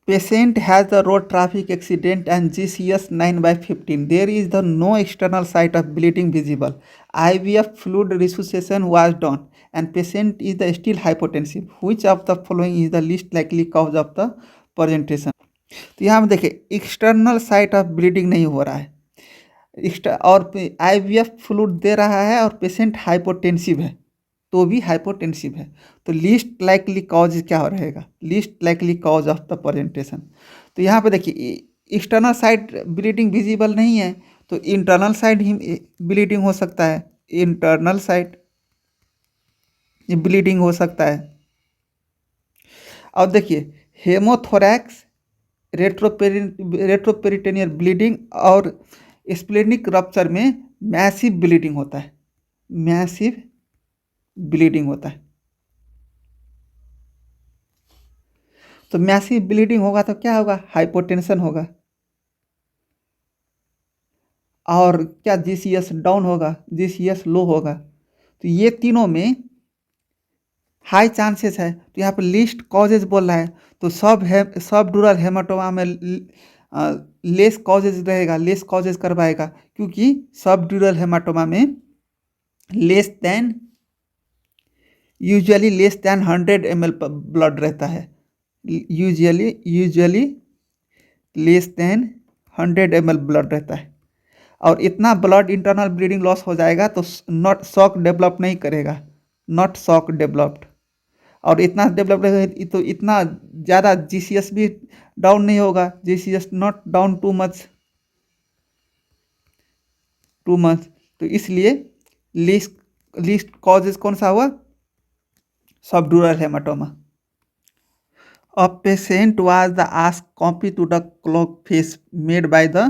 Patient has the road traffic accident and GCS 9/15. There is the no external site of bleeding visible. IVF fluid resuscitation was done and patient is the still hypotensive. Which of the following is the least likely cause of the presentation? तो यहाँ पे देखिए external site of bleeding नहीं हो रहा है और IVF fluid दे रहा है और पेशेंट हाइपोटेंसिव है तो भी हाइपोटेंसिव है तो लीस्ट लाइकली कॉज क्या हो रहेगा least likely cause of the presentation. तो यहाँ पे देखिए एक्सटर्नल साइड ब्लीडिंग विजिबल नहीं है तो इंटरनल साइड ही ब्लीडिंग हो सकता है इंटरनल साइड ब्लीडिंग हो सकता है। और देखिए हेमोथोरैक्स रेट्रोपेरिटेनियल ब्लीडिंग और स्प्लेनिक रप्चर में मैसिव ब्लीडिंग होता है मैसिव ब्लीडिंग होता है। तो मैसिव ब्लीडिंग होगा तो क्या होगा हाइपोटेंशन होगा और क्या जीसीएस डाउन होगा जीसीएस लो होगा तो ये तीनों में हाई चांसेस है। तो यहाँ पर लिस्ट कॉजेज बोल रहा है तो सब ड्यूरल हेमाटोमा में लेस कॉजेज रहेगा लेस कॉजेज करवाएगा क्योंकि सब ड्यूरल हेमाटोमा में usually less than 100 ml blood रहता है usually less than 100 ml blood रहता है और इतना ब्लड इंटरनल ब्लीडिंग लॉस हो जाएगा तो नॉट शॉक डेवलप नहीं करेगा नॉट शॉक डेवलप्ड और इतना डेवलप रहेगा तो इतना ज़्यादा जीसीएस भी डाउन नहीं होगा GCS not down too much तो इसलिए लीस्ट कॉजेज कौन सा हुआ subdural haematoma. A patient was asked copy to the clock face made by the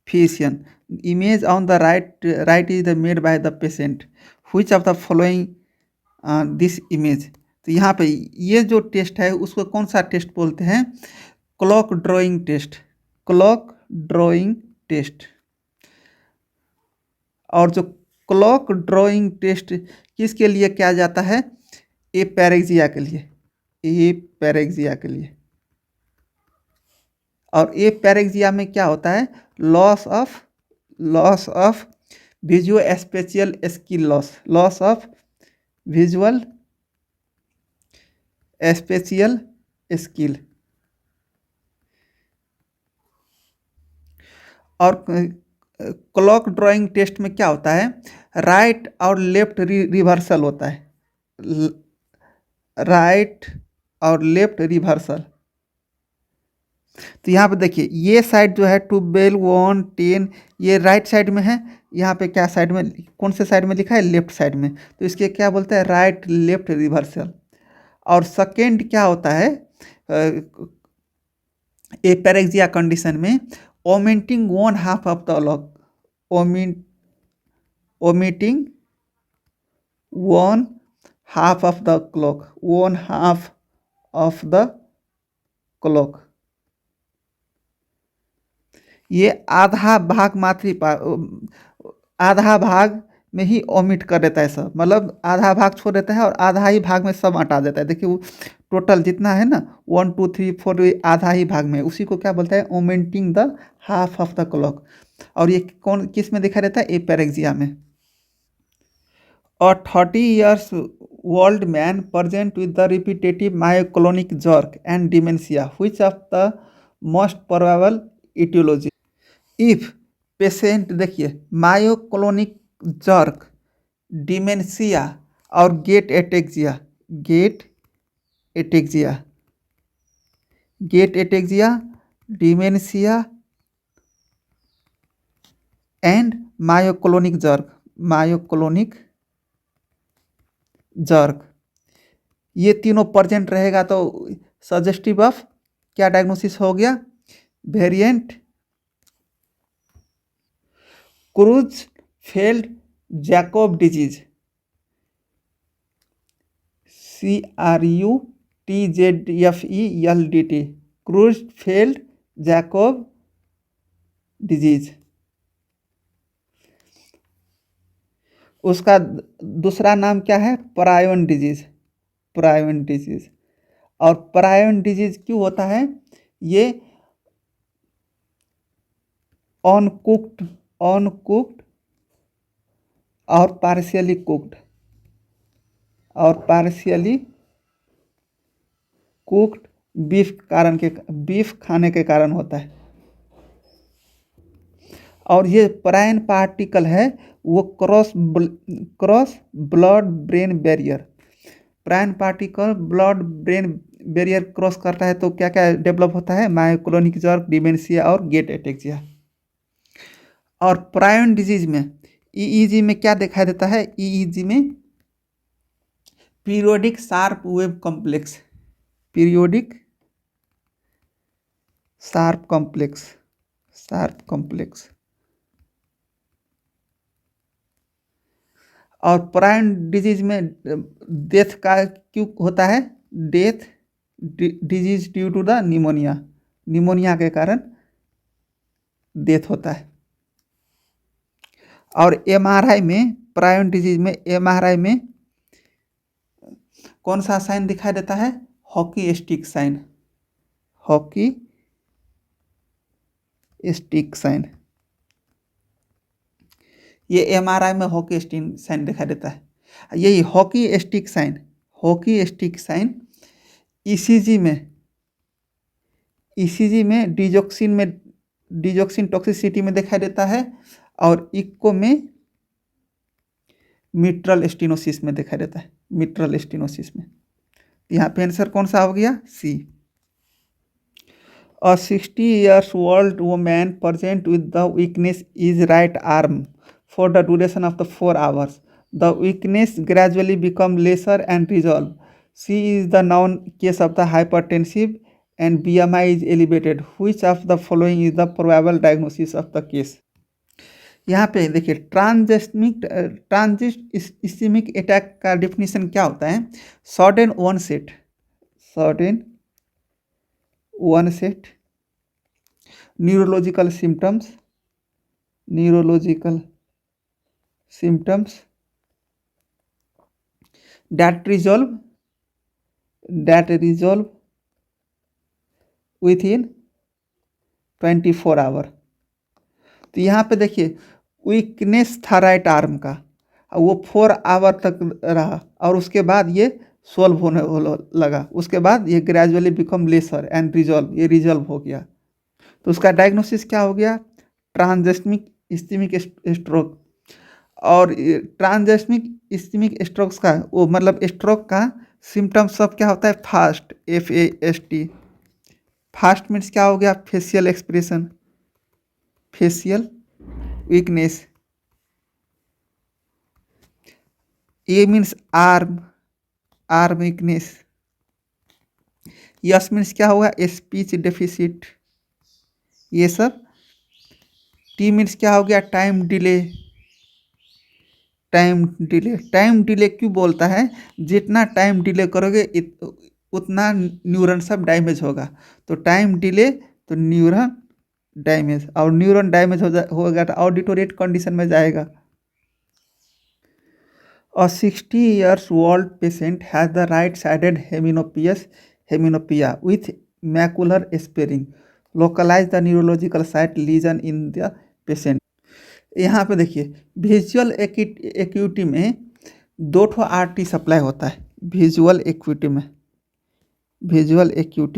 physician. Image on the right is the made by the patient. Which of the following this image? तो यहाँ पे ये जो test है उसको कौन सा test बोलते हैं क्लॉक ड्राइंग टेस्ट। और जो क्लॉक ड्राइंग टेस्ट किसके लिए किया जाता है एपैरेक्सिया के लिए और एपैरेक्सिया में क्या होता है loss of visual spatial skill loss of visual spatial skill. और क्लॉक ड्राइंग टेस्ट में क्या होता है राइट और लेफ्ट रिवर्सल होता है राइट और लेफ्ट रिवर्सल। तो यहाँ पे देखिए ये साइड जो है 12 1 10 ये राइट साइड में है यहाँ पे क्या साइड में कौन से साइड में लिखा है लेफ्ट साइड में तो इसके क्या बोलते हैं राइट लेफ्ट रिवर्सल। और सेकेंड क्या होता है एपैरेक्सिया कंडीशन में omitting 1/2 of the clock omitting 1/2 of the clock 1/2 of the clock ये आधा भाग में ही ओमिट कर देता है सब मतलब आधा भाग छोड़ देता है और आधा ही भाग में सब हटा देता है। देखिए वो टोटल जितना है ना 1 2 3 4 आधा ही भाग में उसी को क्या बोलता है omitting the half of the clock. और ये किस में दिखा देता है एपैरेक्सिया में। A 30 years old man present with the repetitive myoclonic jerk and dementia. Which of the most probable etiology? If patient देखिए myoclonic jerk, dementia और gait ataxia, dementia and myoclonic jerk ये तीनों प्रेजेंट रहेगा तो सजेस्टिव ऑफ क्या diagnosis हो गया variant Creutzfeldt Jakob disease CRUTZFELDT Creutzfeldt Jakob disease. उसका दूसरा नाम क्या है प्रायोन डिजीज। और प्रायोन डिजीज क्यों होता है ये अनकुक्ड अनकुक्ड और पार्शियली कुक्ड बीफ खाने के कारण होता है। और ये प्रायन पार्टिकल है वो cross blood brain barrier, prion particle blood brain barrier cross करता है तो क्या क्या डेवलप होता है, मायोक्लोनिक जर्क, डिमेंशिया और गेट एटेक्सिया। और प्रायन डिजीज में ईईजी में क्या दिखाई देता है, ईईजी में periodic sharp wave complex, periodic sharp complex. और प्रायन डिजीज में डेथ का क्यों होता है, death disease due to the pneumonia के कारण डेथ होता है। और एमआरआई में, प्रायन डिजीज में एमआरआई में कौन सा साइन दिखाई देता है, hockey stick sign, hockey stick sign. ये एमआरआई में हॉकी स्टिक साइन दिखाई देता है। यही हॉकी स्टिक साइन ईसीजी में डिजोक्सिन टॉक्सिसिटी में दिखाई देता है, और इको में मिट्रल स्टेनोसिस में दिखाई देता है, मिट्रल स्टेनोसिस में। यहाँ पे आंसर कौन सा हो गया, सी। A 60 years old woman present with the weakness is right arm for the duration of the 4 hours. The weakness gradually become lesser and resolve. She is the known case of the hypertensive and BMI is elevated. Which of the following is the probable diagnosis of the case? यहाँ पे देखिए ट्रांजिस्मिक attack का definition क्या होता है, sudden onset neurological symptoms that resolve within 24 hour. तो यहाँ पे देखिए वीकनेस था राइट आर्म का, वो 4 आवर तक रहा और उसके बाद ये सॉल्व होने लगा, उसके बाद ये gradually become lesser and resolve, ये रिजॉल्व हो गया। तो उसका डायग्नोसिस क्या हो गया, ट्रांजिस्मिक इस्केमिक स्ट्रोक। और ट्रांजिस्मिक इस्केमिक स्ट्रोक्स का वो मतलब स्ट्रोक का सिम्टम्स सब क्या होता है, फास्ट, FAST। फास्ट मीन्स क्या हो गया, facial expression, facial weakness. A means arm weakness. S means क्या होगा, स्पीच डेफिसिट, ये सब। टी मीन्स क्या हो गया, टाइम डिले। टाइम डिले क्यों बोलता है, जितना टाइम डिले करोगे उतना न्यूरॉन सब डैमेज होगा। तो टाइम डिले तो न्यूरॉन डैमेज, और न्यूरॉन डैमेज होगा तो ऑडिटोरेट कंडीशन में जाएगा। A 60 years old patient has the right-sided hemiplegia with macular sparing. Localize the neurological site lesion in the patient. यहाँ पे देखिए विजुअल एक्यूटी में 2 ठो आरटी सप्लाई होता है। विजुअल एक्यूटी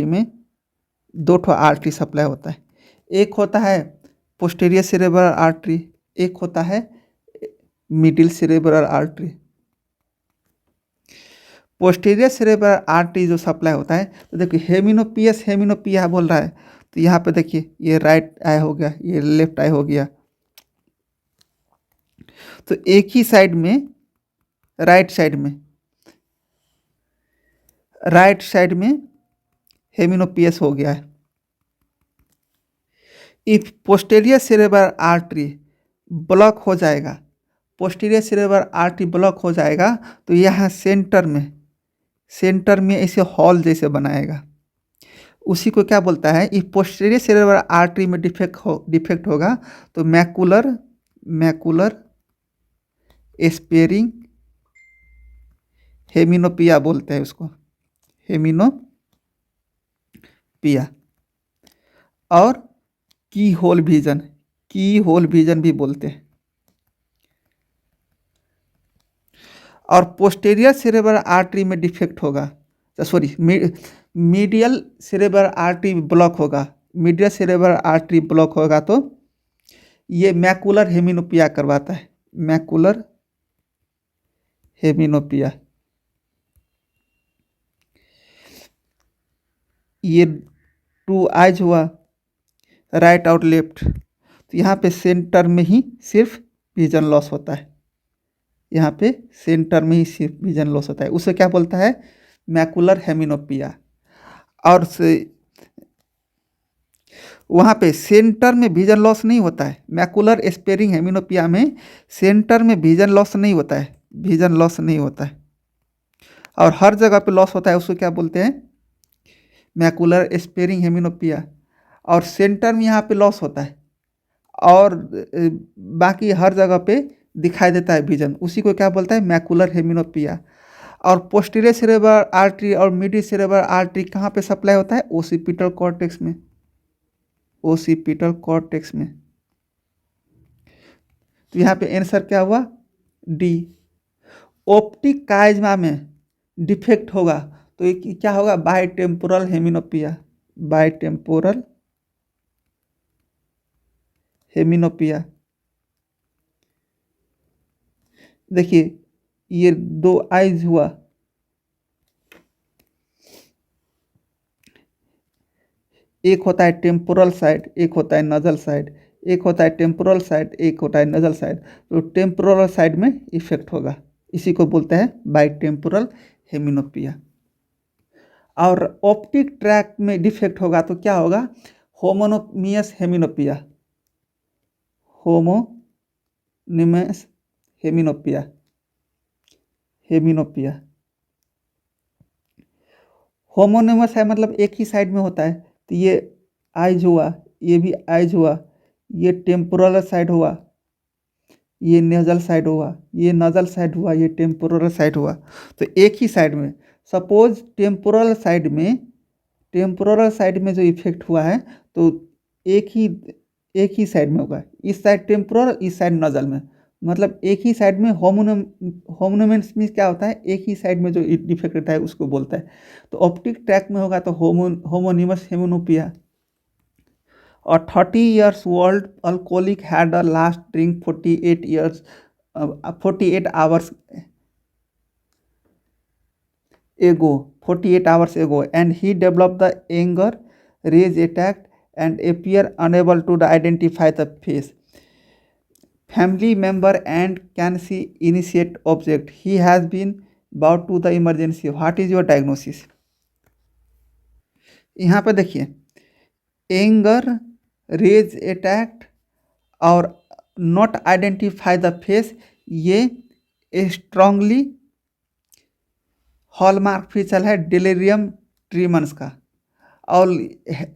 में 2 ठो आरटी सप्लाई होता है। एक होता है पोस्टीरियर सेरेब्रल आर्टरी, एक होता है middle cerebral artery. Posterior cerebral artery जो सप्लाई होता है, तो देखिए हेमिनोपिया बोल रहा है, तो यहाँ पे देखिए ये राइट आई हो गया, ये लेफ्ट आई हो गया। तो एक ही साइड में राइट साइड में हेमिनोपियस हो गया है। If posterior cerebral artery block हो जाएगा, पोस्टीरियर सेरेब्रल आर्टरी ब्लॉक हो जाएगा तो यहाँ सेंटर में ऐसे हॉल जैसे बनाएगा, उसी को क्या बोलता है, इफ पोस्टीरियर सेरेब्रल आर्टरी में डिफेक्ट होगा तो मैकुलर स्पेयरिंग हेमिनोपिया बोलते हैं उसको, हेमिनोपिया। और की होल विजन भी बोलते हैं। और पोस्टेरियर सेरेब्रल आर्टरी में डिफेक्ट होगा, sorry medial cerebral artery block होगा, मीडियल सेरेब्रल आर्टरी ब्लॉक होगा तो ये मैकुलर हेमिनोपिया करवाता है, मैकुलर हेमिनोपिया। ये 2 आइज हुआ, राइट और लेफ्ट, तो यहाँ पे सेंटर में ही सिर्फ विजन लॉस होता है, यहाँ पे सेंटर में ही सिर्फ विजन लॉस होता है, उसे क्या बोलता है, मैकुलर हेमिनोपिया। और वहाँ पे सेंटर में विजन लॉस नहीं होता है, मैकुलर स्पेरिंग हेमिनोपिया में सेंटर में विजन लॉस नहीं होता है, विजन लॉस नहीं होता है, और हर जगह पे लॉस होता है, उसको क्या बोलते हैं, मैकुलर स्पेरिंग हेमिनोपिया। और सेंटर में यहाँ पे लॉस होता है और बाकी हर जगह पे दिखाई देता है विजन, उसी को क्या बोलता है, मैकुलर हेमिनोपिया। और पोस्टीरियर सेरेब्रल आर्टरी और मिडिल सेरेब्रल आर्टरी कहाँ पे सप्लाई होता है, ओसिपिटल कॉर्टेक्स में, ओसिपिटल कॉर्टेक्स में। तो यहाँ पे आंसर क्या हुआ, डी। ऑप्टिक काइज्मा में डिफेक्ट होगा तो ये क्या होगा, बाइटेम्पोरल हेमिनोपिया, बाइटेम्पोरल हेमिनोपिया। देखिए ये 2 आइज हुआ, एक होता है टेम्पोरल साइड, एक होता है नजल साइड, एक होता है टेम्पोरल साइड, एक होता है नजल साइड, तो टेम्पोरल साइड में इफेक्ट होगा, इसी को बोलते हैं बाइटेम्पोरल हेमिनोपिया। और ऑप्टिक ट्रैक में डिफेक्ट होगा तो क्या होगा, होमोनिमस हेमिनोपिया, होमोनिमस हेमिनोपिया, हेमिनोपिया। होमोनिमस है मतलब एक ही साइड में होता है, तो ये आइज हुआ, ये भी आइज हुआ, ये टेम्पोरल साइड हुआ, ये नेजल साइड हुआ, ये नजल साइड हुआ, ये टेम्पोरल साइड हुआ, तो एक ही साइड में। सपोज टेम्पोरल साइड में जो इफेक्ट हुआ है तो एक ही साइड में होगा, इस साइड टेम्पोरल, इस साइड नजल में, मतलब एक ही साइड में होमोनिमस मीन्स क्या होता है, एक ही साइड में जो डिफेक्ट रहता है उसको बोलता है। तो ऑप्टिक ट्रैक में होगा तो होमोनिमस हेमिनोपिया। और 30 years old alcoholic had a last drink 48 hours ago, and he developed the anger rage attack and appear unable to identify the face, family member and can see initiate object. He has been brought to the emergency. What is your diagnosis? यहाँ पे देखिए anger, raise attack और not identify the face, ये strongly hallmark feature है delirium ट्रीमंस का। और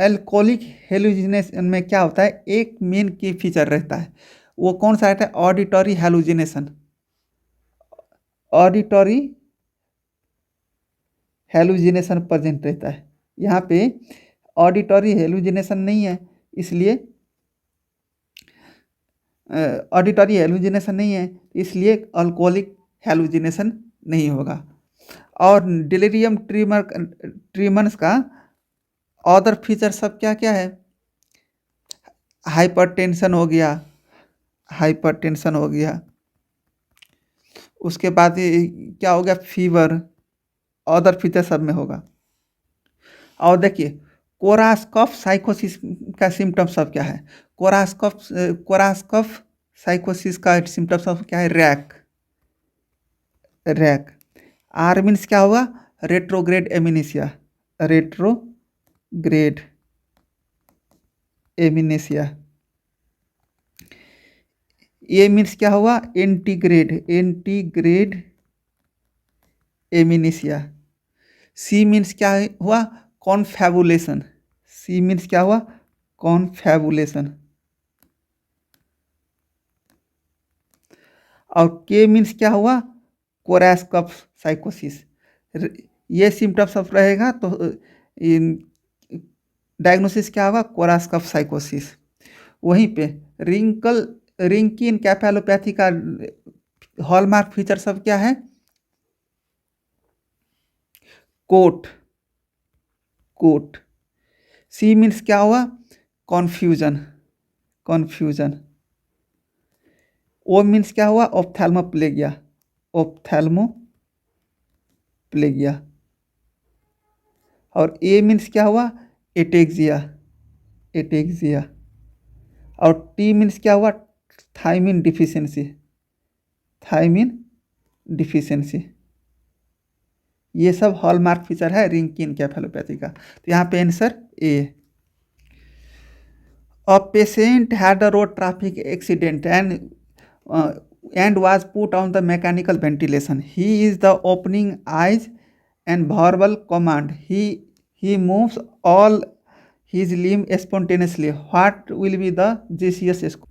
alcoholic hallucination में क्या होता है, एक मेन की फीचर रहता है, वो कौन सा रहता है, auditory hallucination, auditory hallucination present रहता है। यहाँ पे ऑडिटरी हेलुजिनेशन नहीं है, इसलिए ऑडिटरी हेलुजिनेशन नहीं है, इसलिए अल्कोहलिक हेलुजिनेशन नहीं होगा। और डिलीरियम ट्रीमर्स का अदर फीचर सब क्या क्या है, हाइपरटेंशन हो गया, हाइपरटेंशन हो गया, उसके बाद क्या हो गया, फीवर, अदर फीचर सब में होगा। और देखिए कोरास कफ साइकोसिस का सिम्टम सब क्या है, कोरास कफ साइकोसिस का सिम्टम सब क्या है, रैक। आर मीन्स क्या होगा, रेट्रोग्रेड एमिनेशिया, रेट्रोग्रेड एमिनेशिया। ए मीन्स क्या हुआ, एंटीग्रेड एमिनेशिया। सी मीन्स क्या हुआ, कॉन्फैबुलेशन, सी मीन्स क्या हुआ, कॉन्फैबुलेशन। और के मीन्स क्या हुआ, कोरैस कफ साइकोसिस। ये सिम्टम सब रहेगा तो डायग्नोसिस क्या होगा, कोरासकॉफ साइकोसिस। वहीं पे रिंकी इनकेफेलोपैथी का हॉलमार्क फीचर सब क्या है, कोट। सी मीन्स क्या हुआ, कॉन्फ्यूजन। ओ मीन्स क्या हुआ, ऑप्थेल्मोप्लेगिया। और ए मीन्स क्या हुआ, एटेक्सिया। और टी मीन्स क्या हुआ, थायमिन डिफिशियंसी। ये सब हॉलमार्क फीचर है रिंकी इनकेफेलोपैथी का। तो यहाँ पे answer A. A patient had a road traffic accident and was put on the mechanical ventilation. He is the opening eyes and verbal command. He moves all his limb spontaneously. What will be the GCS score?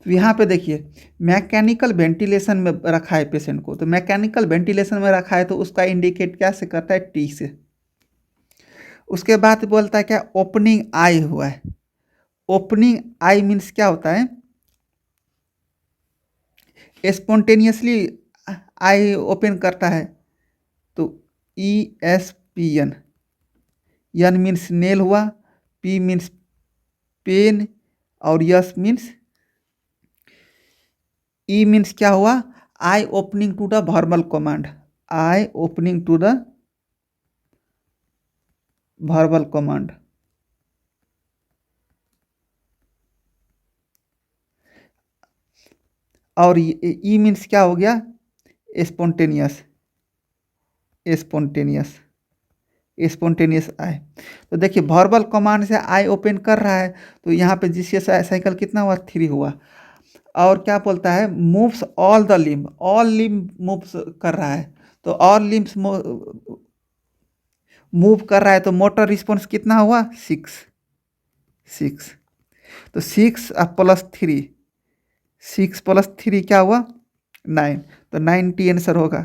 तो यहाँ पे देखिए mechanical ventilation में रखा है patient को, तो mechanical ventilation में रखा है तो उसका इंडिकेट क्या से करता है, टी से। उसके बाद बोलता है क्या, ओपनिंग आई हुआ है। ओपनिंग आई मीन्स क्या होता है, स्पॉन्टेनियसली आई ओपन करता है, तो ESPN। एन मीन्स नेल हुआ, पी मीन्स पेन, और यस मीन्स, ई मीन्स क्या हुआ, eye opening to the verbal command. और ई मीन्स क्या हो गया, स्पॉन्टेनियस आई। तो देखिए वर्बल कमांड से आई ओपन कर रहा है, तो यहाँ पे जीसीएस साइकिल कितना हुआ, 3 हुआ। और क्या बोलता है, मूव्स ऑल लिम्ब मूव्स कर रहा है, तो ऑल लिम्ब्स मूव कर रहा है, तो मोटर रिस्पॉन्स कितना हुआ, 6। तो 6 प्लस 3 क्या हुआ, 9। तो 90 आंसर होगा।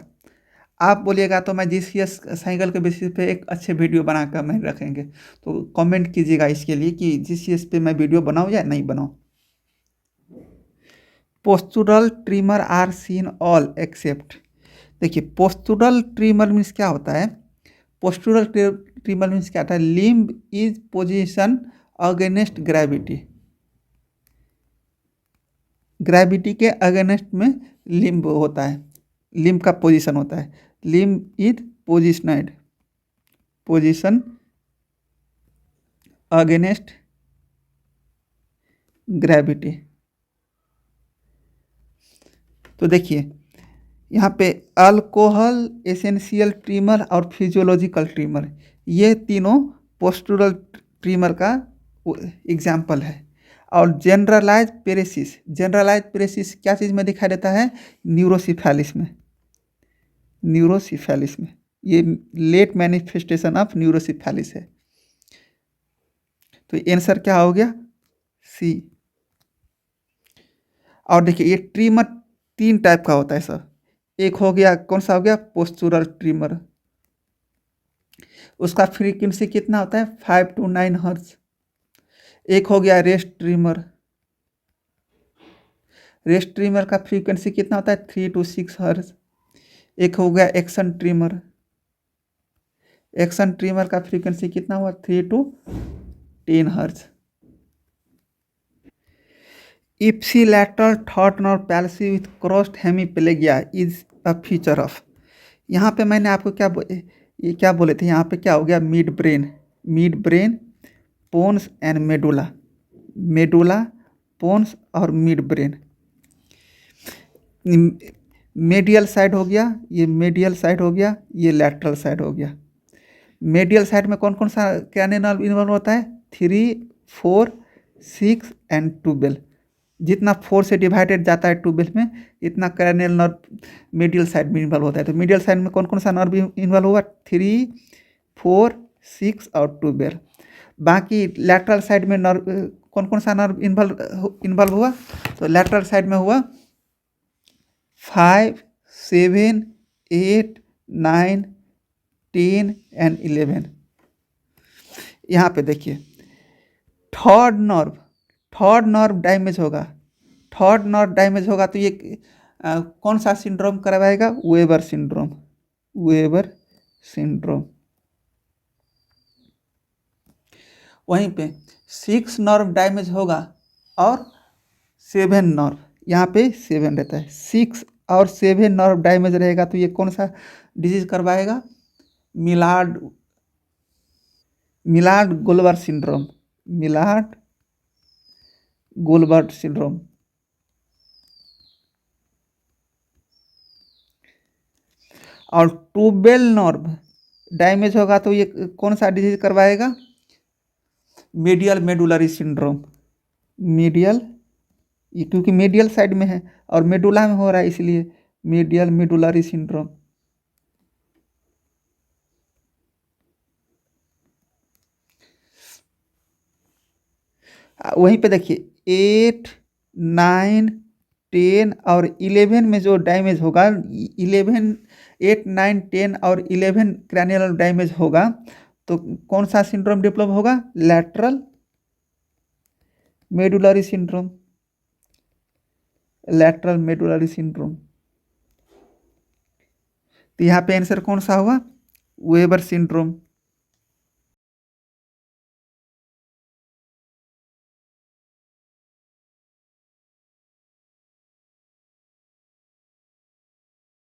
आप बोलिएगा तो मैं जीसीएस साइकिल के बेसिस पे एक अच्छे वीडियो बनाकर मैं रखेंगे, तो कमेंट कीजिएगा इसके लिए कि जीसीएस पे मैं वीडियो बनाऊं या नहीं बनाऊं। Postural tremor are seen all except. देखिए पोस्टुरल ट्रिमर मीन्स क्या होता है, पोस्टुरल ट्रिमर मीन्स क्या होता है, limb is position against gravity के अगेंस्ट में लिम्ब होता है, लिम्ब का पोजीशन होता है, limb is position against gravity. तो देखिए यहाँ पे अल्कोहल, एसेंशियल ट्रिमर और फिजियोलॉजिकल ट्रिमर, ये तीनों पोस्टुरल ट्रिमर का एग्जाम्पल है। और जनरलाइज पेरेसिस क्या चीज़ में दिखाई देता है, न्यूरोसिफेलिस में। ये लेट मैनिफेस्टेशन ऑफ न्यूरोसिफेलिस है। तो आंसर क्या हो गया, सी। और देखिए ये ट्रिमर 3 टाइप का होता है सर। एक हो गया, कौन सा हो गया, पोस्टुरल ट्रिमर, उसका फ्रीक्वेंसी कितना होता है, 5 to 9 हर्ट्ज। एक हो गया रेस्ट ट्रिमर का फ्रीक्वेंसी कितना होता है, 3 to 6 हर्ट्ज। एक हो गया एक्शन ट्रिमर का फ्रीक्वेंसी कितना हुआ, 3 to 10 हर्ट्ज। इप्सिलैटरल थॉट nerve palsy with crossed hemiplegia is a feature of. यहाँ पे मैंने आपको क्या बोले थे, यहाँ पे क्या हो गया, midbrain pons and medulla pons और मिड ब्रेन। मेडियल साइड हो गया, ये मेडियल साइड हो गया, ये लैटरल साइड हो गया। मेडियल साइड में कौन कौन सा क्रैनियल नर्व इन्वॉल्व होता है, 3, 4, 6 एंड 12। जितना 4 से डिवाइडेड जाता है 12 में, इतना क्रैनियल नर्व मेडियल साइड में इन्वॉल्व होता है। तो मेडियल साइड में कौन कौन सा नर्व इन्वॉल्व हुआ, 3, 4, 6 और 12। बाकी लैटरल साइड में नर्व कौन कौन सा नर्व इन्वॉल्व हुआ, तो लैटरल साइड में हुआ 5, 7, 8, 9, 10 एंड 11। यहाँ पे देखिए third nerve third nerve damage होगा, थर्ड नर्व डैमेज होगा तो ये कौन सा सिंड्रोम करवाएगा? Weber syndrome, weber syndrome. वहीं पे सिक्स नर्व डैमेज होगा और सेवन नर्व, यहाँ पे सेवन रहता है, सिक्स और सेवन नर्व डैमेज रहेगा तो ये कौन सा डिजीज करवाएगा? Millard, Millard Gubler syndrome, Millard Gubler syndrome. और ट्यूबेल नर्व डैमेज होगा तो ये कौन सा डिजीज करवाएगा? मीडियल मेडुलरी सिंड्रोम, मीडियल, ये क्योंकि मीडियल साइड में है और मेडुला में हो रहा है इसलिए मीडियल मेडुलरी सिंड्रोम। वहीं पे देखिए 8, 9, 10 और 11 में जो डैमेज होगा, 11, 8, 9, 10 और 11 क्रैनियल डैमेज होगा तो कौन सा सिंड्रोम डेवलप होगा? Lateral medullary syndrome, lateral medullary syndrome. तो यहाँ पे आंसर कौन सा हुआ? Weber syndrome.